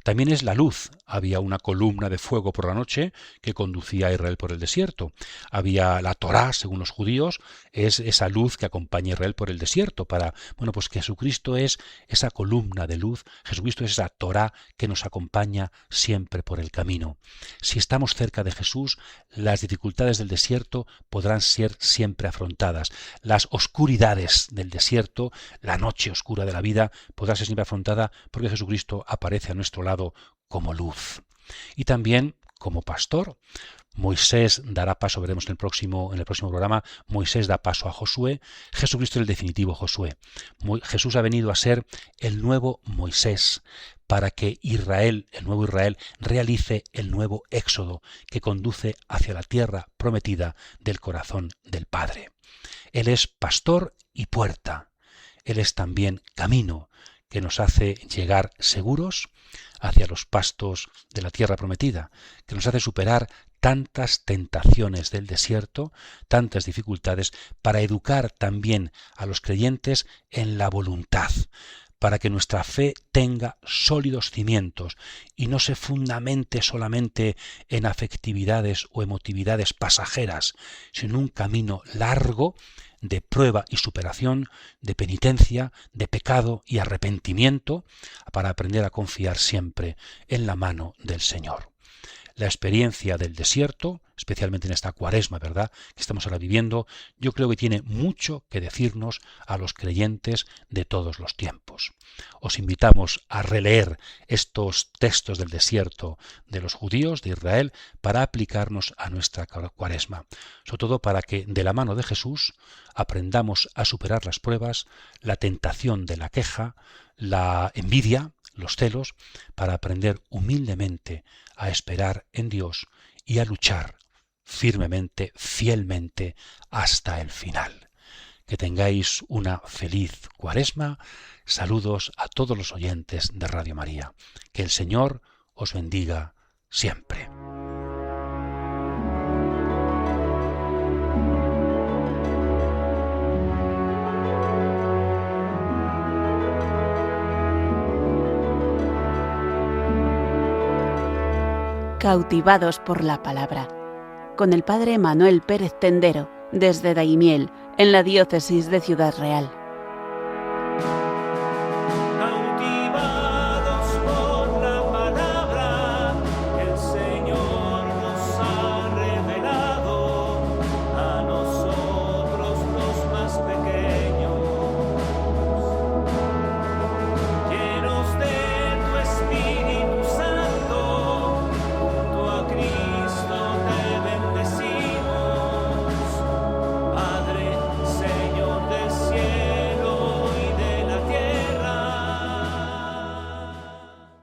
También es la luz. Había una columna de fuego por la noche que conducía a Israel por el desierto. Había la Torá, según los judíos, es esa luz que acompaña a Israel por el desierto. Pues Jesucristo es esa columna de luz, Jesucristo es esa Torá que nos acompaña siempre por el camino. Si estamos cerca de Jesús, las dificultades del desierto podrán ser siempre afrontadas. Las oscuridades del desierto, la noche oscura de la vida, podrá ser siempre afrontada porque Jesucristo aparece a nuestro lado como luz. Y también como pastor. Moisés dará paso, veremos en el próximo programa, Moisés da paso a Josué, Jesucristo es el definitivo Josué. Jesús ha venido a ser el nuevo Moisés para que Israel, el nuevo Israel, realice el nuevo éxodo que conduce hacia la tierra prometida del corazón del Padre. Él es pastor y puerta. Él es también camino que nos hace llegar seguros hacia los pastos de la tierra prometida, que nos hace superar tantas tentaciones del desierto, tantas dificultades, para educar también a los creyentes en la voluntad, para que nuestra fe tenga sólidos cimientos y no se fundamente solamente en afectividades o emotividades pasajeras, sino en un camino largo de prueba y superación, de penitencia, de pecado y arrepentimiento, para aprender a confiar siempre en la mano del Señor. La experiencia del desierto, especialmente en esta Cuaresma, ¿verdad?, que estamos ahora viviendo, yo creo que tiene mucho que decirnos a los creyentes de todos los tiempos. Os invitamos a releer estos textos del desierto de los judíos de Israel para aplicarnos a nuestra Cuaresma, sobre todo para que de la mano de Jesús aprendamos a superar las pruebas, la tentación de la queja, la envidia, los celos, para aprender humildemente a esperar en Dios y a luchar firmemente, fielmente, hasta el final. Que tengáis una feliz Cuaresma. Saludos a todos los oyentes de Radio María. Que el Señor os bendiga siempre. Cautivados por la palabra, con el padre Manuel Pérez Tendero, desde Daimiel, en la diócesis de Ciudad Real.